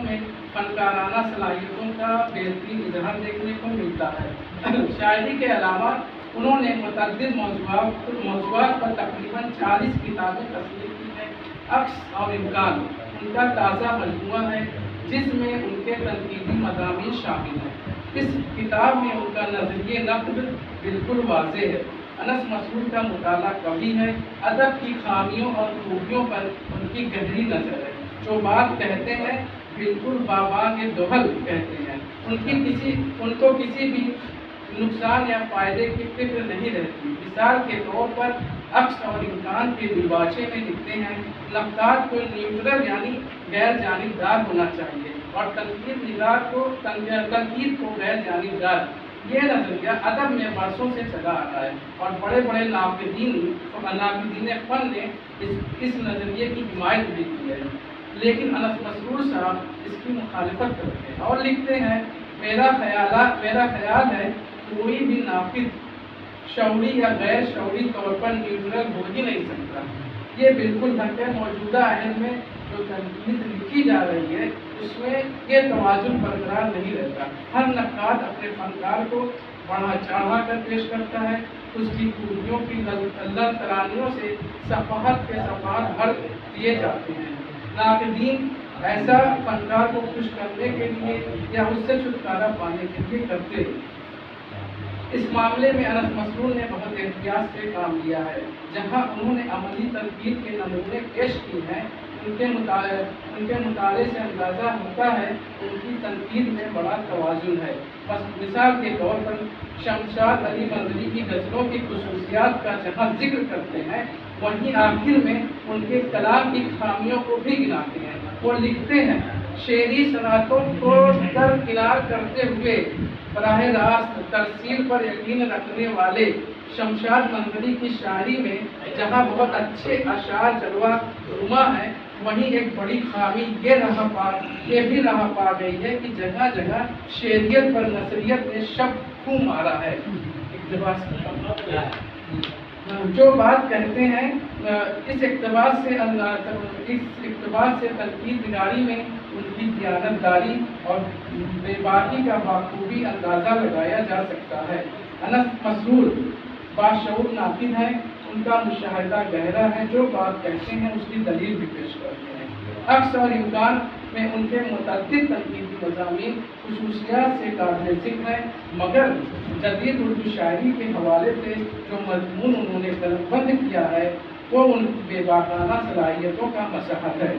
में फनकाराना सलाहियतों का बेहतरीन इजहार देखने को मिलता है। शायरी के अलावा उन्होंने मुतअद्दिद मौज़ूआत पर तकरीबन 40 किताबें तस्लीफ की हैं। अक्स और इम्कान उनका ताज़ा मजमूआ है जिसमें उनके तनकीदी मज़ामीन शामिल हैं। इस किताब में उनका नज़रिए नक़्द बिल्कुल वाज़ेह है। अनस मसूद का मुताला कवि है। अदब की खामियों और खूबियों पर उनकी गहरी नज़र है। जो बात कहते हैं बिल्कुल बाबागे दोहल कहते हैं। उनको किसी भी नुकसान या फ़ायदे की फिक्र नहीं रहती। मिसाल के तौर पर अक्स और इम्कान के दिबाचे में लिखते हैं, नक़्ताद को न्यूट्रल यानी गैर जानिबदार होना चाहिए और तनकीद को गैर जानिबदार। ये नज़रिया अदब में बरसों से चला आता है और बड़े बड़े नाक़िदीन फ़न ने इस नज़रिए की हिमायत भी की है। लेकिन अनस मसरूर साहब इसकी मुखालिफत करते हैं और लिखते हैं, मेरा ख्याल है कोई भी नाक़िद शौरी या गैर शौरी तौर पर न्यूट्रल हो ही नहीं सकता। ये बिल्कुल हक है। मौजूदा अहद में जो तनकीद लिखी जा रही है उसमें ये तवाज़ुन बरकरार नहीं रहता। हर नक़्क़ाद अपने फ़नकार को बढ़ा चढ़ा कर पेश करता है। उसकी खूबियों की तरानियों से सफ़ाहत के सफ़ाहत भर दिए जाते हैं। नाक़िदीन ऐसा फ़नकार को खुश करने के लिए या उससे छुटकारा पाने के लिए करते हैं। इस मामले में अनस मसरूर ने बहुत एहतियात से काम लिया है। जहाँ उन्होंने अमली तनकीद के नमूने पेश किए हैं, उनके मुताले से अंदाज़ा होता है उनकी तनकीद में बड़ा तवाज़ुन है। बस मिसाल के तौर पर शमशाद अली मंजरी की गज़लों की खुसूसियात का जहाँ जिक्र करते हैं, वहीं आखिर में उनके कलाम की खामियों को भी गिनाते हैं। वो लिखते हैं, शेरी सनातों को दरकिनार करते हुए बराह रास्त तरसील पर यकीन रखने वाले शमशाद मंजरी की शायरी में जहाँ बहुत अच्छे अशार जलवा नुमा है, वहीं एक बड़ी खामी ये भी रहा पा गई है कि जगह जगह शेरियत पर नसरियत ने शब्द खूब मारा है। जो बात कहते हैं इस इक़्तिबास से तनकीद निगारी में उनकी दियानतदारी और बेबाकी का बाखूबी अंदाज़ा लगाया जा सकता है। अनस मसरूर बाशऊर नाक़िद हैं। उनका मुशाहिदा गहरा है। जो बात कहते हैं उसकी दलील भी पेश करते हैं। अक्स और इम्कान में उनके मुतअद्दिद तनकीदी मज़ामीन खुसूसियात से काबिल ज़िक्र है, मगर जदीद उर्दू शायरी के हवाले से जो मज़मून उन्होंने कलमबंद किया है वो उन बेबाकाना सलाहियतों का मसहत है।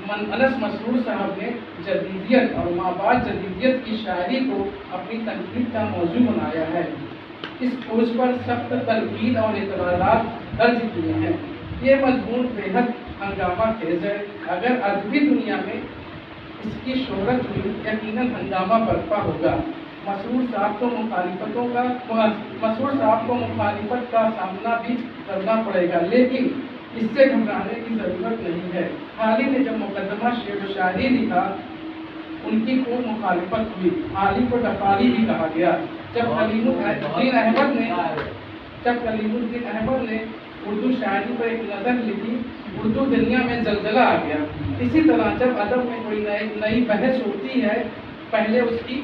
अनस मसरूर साहब ने जदीदियत और माबाद जदीदियत की शायरी को अपनी तनकीद का मौजू बनाया है। इस खोज पर सख्त तनकीद और एतराज़ात दर्ज किए हैं। ये मज़मून बेहद हंगामा खेज है। अगर अदबी दुनिया में इसकी शोहरत हुई यकीनन हंगामा बरपा होगा। मसरूर साहब को मुखालिफत का सामना भी करना पड़ेगा, लेकिन इससे घबराने की ज़रूरत नहीं है। हाल ही में जब मुकदमा शेर व शायरी लिखा, उनकी खूब मुखालिफत हुई। हाली को डफारी भी कहा गया। जब कलीमुद्दीन अहमद ने उर्दू शायरी पर एक नज़र लिखी, उर्दू दुनिया में जलजला आ गया। इसी तरह जब अदब में कोई नई बहस होती है, पहले उसकी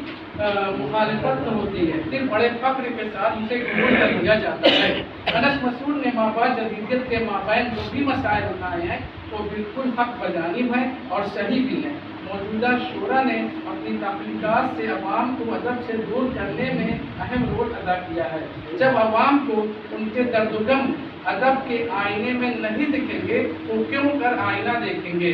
मुखालिफत होती है, फिर बड़े फख्र के साथ उसे कबूल कर लिया जाता है। अनस मसूद ने माबाद जदीदियत के माबैन जो भी मसाइल उठाए हैं वो बिल्कुल हक बजानिब हैं और सही भी हैं। मौजूदा शोरा ने अपनी तख्लीक़ात से अवाम को अदब से दूर करने में अहम रोल अदा किया है। जब अवाम को उनके दर्दगम अदब के आईने में नहीं दिखेंगे तो क्यों कर आईना देखेंगे।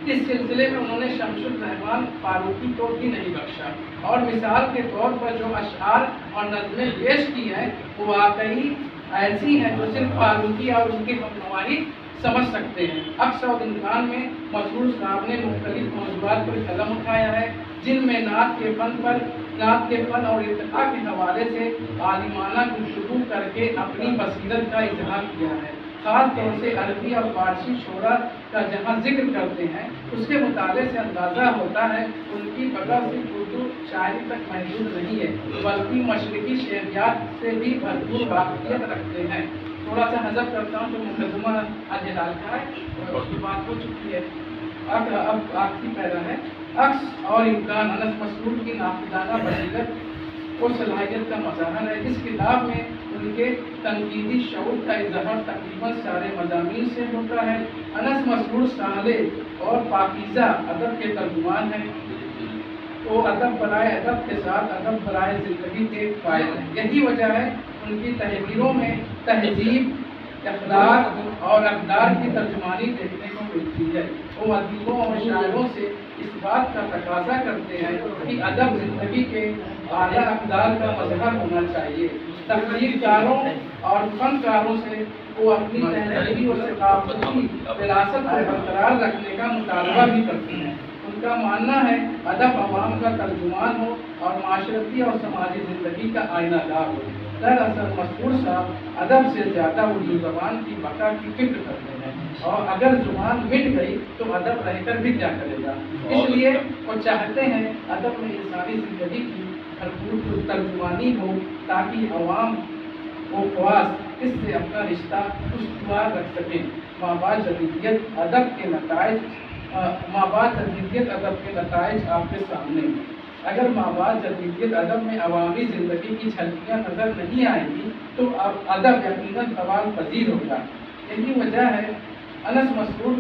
इस सिलसिले में उन्होंने शमसुर रहमान फारूकी को भी नहीं बख्शा और मिसाल के तौर पर जो अशआर और नज़में पेश की हैं वो वाकई ऐसी हैं जो सिर्फ फारूकी और उनके हमनवाही समझ सकते हैं। अक्स और इम्कान में मसरूर साहब ने मुख्तलिफ मौज़ूआत पर कलम उठाया है, जिनमें नात के फ़न और इर्तिक़ा के हवाले से आलिमाना गुफ्तगू करके अपनी बसीरत का इज़हार किया है। ख़ास तौर से अरबी और फ़ारसी शोरा का जहाँ जिक्र करते हैं, उसके मुताले से अंदाज़ा होता है उनकी बगल सिर्फ उर्दू शायरी तक महदूद नहीं है, बल्कि मशरक़ी शेरियात से भी भरपूर वाक़ियत रखते हैं। थोड़ा सा हज़फ करता हूँ, तो मुकदमा आज डाल का है और उसकी बात हो चुकी है। अब आखिरी पैरा है, अक्स और इम्कान अनस मसरूर की नाफिजाना बसीरत और सलाहियत का मज़ाहर है। इस किताब में उनके तनकीदी शऊर का इजहार तकरीबन सारे मज़ामीन से होता है। अनस मसरूर साले और पाकीज़ा अदब के तर्जुमान हैं। वो अदब बराए अदब के साथ अदब बराए ज़िंदगी के कायल हैं। यही वजह है उनकी तहरीरों में तहजीब, अखलाक और अक़दार की तर्जुमानी देखने को मिलती है। वो अदीबों और शायरों से इस बात का तकाजा करते हैं कि अदब ज़िंदगी के आला अक़दार का मज़हर होना चाहिए। तख्लीक़कारों और फ़नकारों से वो अपनी तहरीरी और सक़ाफ़ती विरासत को बरकरार रखने का मुतालबा भी करते हैं। उनका मानना है अदब अवाम का तर्जुमान हो और माशरती और समाजी ज़िंदगी का आईनादार हो। दरअसल मसरूर साहब अदब से ज़्यादा उर्दू ज़बान की बका की फिक्र करते हैं, और अगर ज़ुबान मिट गई तो अदब रहकर भी क्या करेगा। इसलिए वो चाहते हैं अदब में इंसानी ज़िंदगी की भरपूर तर्जुमानी हो, ताकि अवाम वो ख्वास इससे अपना रिश्ता खुशगवार रख सकें। माबाद जदीदियत अदब के नताइज आपके सामने हैं। अगर माबाद जदीदियत अदब में अवामी ज़िंदगी की झलकियाँ नज़र नहीं आएंगी तो अब अदब यकीनन सवाल पजीर होगा। यही वजह है अनस मसरूर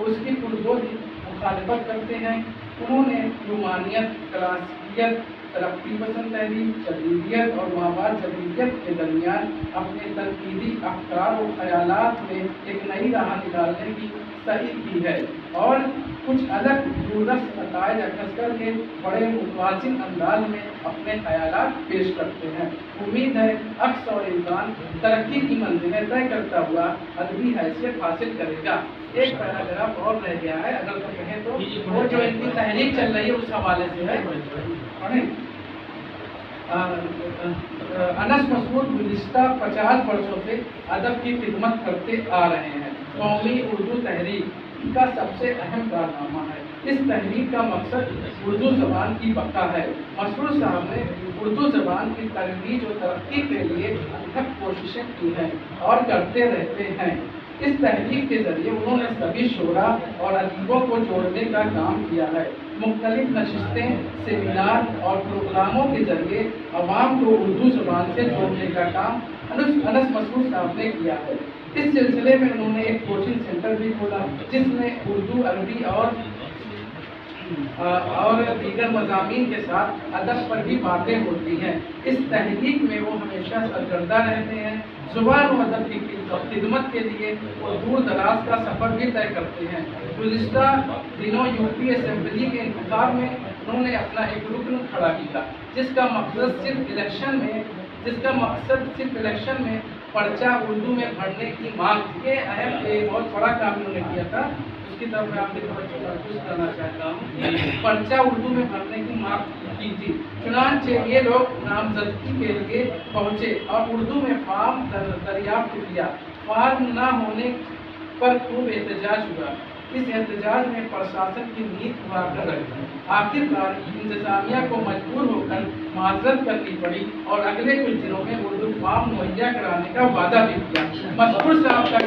उसकी पुरजोर मुखालफत करते हैं। उन्होंने रूमानियत, क्लासिकियत, तरक्की पसंद तहरीक, जदीदियत और माबाद जदीदियत के दरमियान अपने तनकीदी अफकार और ख्यालात में एक नई राह निकालने की सही की है, और कुछ अलग दूरदर्श नताइज अखज़ करके बड़े मुतवाज़िन अंदाज में अपने ख्यालात पेश करते हैं। उम्मीद है अक्स और इम्कान तरक्की की मंजिलें तय करता हुआ अदबी हैसियत हासिल करेगा। एक पैराग्राफ और रह गया है, अगर तो कहें तो वो जो इनकी तहरीक चल रही है उस हवाले से है, पढ़ें। अनस मसरूर गुज़िश्ता 50 वर्षों से अदब की खिदमत करते आ रहे हैं। कौमी उर्दू तहरीक का सबसे अहम कारनामा है। इस तहरीक का मकसद उर्दू ज़बान की बका है। मसरूर साहब ने उर्दू ज़बान की तरोीज और तरक्की के लिए अथक कोशिशें की हैं और करते रहते हैं। इस तहरीक के ज़रिए उन्होंने सभी शोरा और अदीबों को जोड़ने का काम किया है। मुख्तलिफ नशिस्तें, सेमिनार और प्रोग्रामों के ज़रिए अवाम को उर्दू ज़बान से जोड़ने का काम अनस मसरूर साहब ने किया है। इस सिलसिले में उन्होंने एक कोचिंग सेंटर भी खोला, जिसमें उर्दू, अरबी और दीगर मज़ामीन के साथ अदब पर भी बातें होती हैं। इस तहरीक में वो हमेशा सरगर्दा रहते हैं। ज़ुबान और अदब की खिदमत के लिए वो दूर दराज का सफ़र भी तय करते हैं। गुज़िश्ता दिनों यूपी असेंबली के इंतखाब में उन्होंने अपना एक रुकन खड़ा किया, जिसका मकसद सिर्फ इलेक्शन में पर्चा उर्दू में भरने की मांग थी। एक बहुत बड़ा काम उन्होंने किया था, उसकी तरफ मैं आपकी तवज्जो करना चाहता हूँ। पर्चा उर्दू में भरने की मांग की थी। चुनांचे ये लोग नामजदगी के लिए पहुँचे और उर्दू में फॉर्म दरियाफ्त किया। फॉर्म न होने पर खूब एहतजाज हुआ। इस एहतजाज में प्रशासन की नींद हुआ कर रही। आखिरकार इंतजामिया को मजबूर होकर माजरत करनी पड़ी और अगले कुछ दिनों में उर्दू फॉर्म मुहैया कराने का वादा भी किया। मसरूर साहब का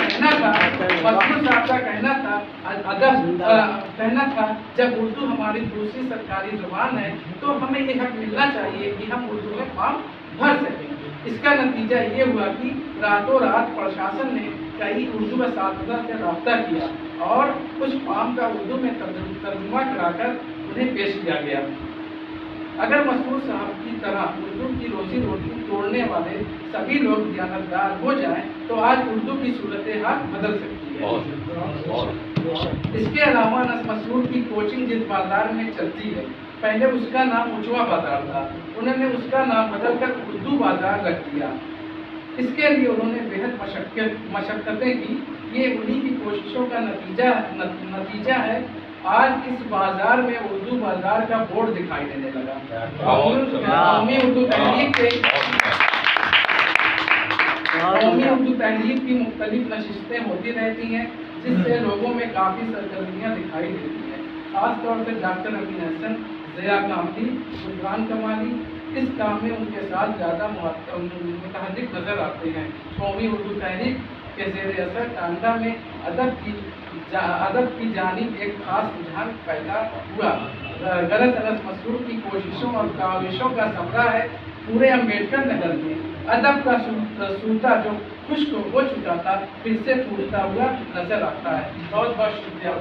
कहना था जब उर्दू हमारी दूसरी सरकारी जुबान है तो हमें ये हक मिलना चाहिए कि हम उर्दू में फॉर्म भर सकें। इसका नतीजा ये हुआ कि रातों रात प्रशासन ने कई उर्दू असातिज़ा से रब्ता किया और उस फॉर्म का उर्दू में तर्जुमा कराकर उन्हें पेश किया गया। अगर मसरूर साहब की तरह उर्दू की रोजी रोटी तोड़ने वाले सभी लोग दियानतदार हो जाएं तो आज उर्दू की सूरत हाल बदल सकती है। इसके अलावा अनस मसरूर की कोचिंग जिस बाजार में चलती है, पहले उसका नाम उचवा बाजार था, उन्होंने उसका नाम बदलकर उर्दू बाजार रख दिया। इसके लिए उन्होंने बेहद मशक्क़तें की। ये उन्हीं की कोशिशों का नतीजा है। आज इस बाजार में उर्दू बाजार का बोर्ड दिखाई देने लगा। कौमी उर्दू तहरीक की मुख्तलिफ नशिस्तें होती रहती हैं, जिससे लोगों में काफ़ी सरगर्मियाँ दिखाई देती हैं। खास तौर से डॉक्टर अमीन हसन, ज़िया कामली, गुलरान कमाली इस काम में उनके साथ ज़्यादा मुतहर्रिक नज़र आते हैं। कौमी उर्दू तहरीक के ज़ेर असर टांडा में अदब की अदब की जानिब एक खास रुझान पैदा हुआ। गलत अलस मसरूर की कोशिशों और काविशों का समरा है पूरे अम्बेडकर नगर में। अदब का सूता जो खुश्क हो चुका था फिर से फूटता हुआ नजर आता है। बहुत बहुत शुक्रिया।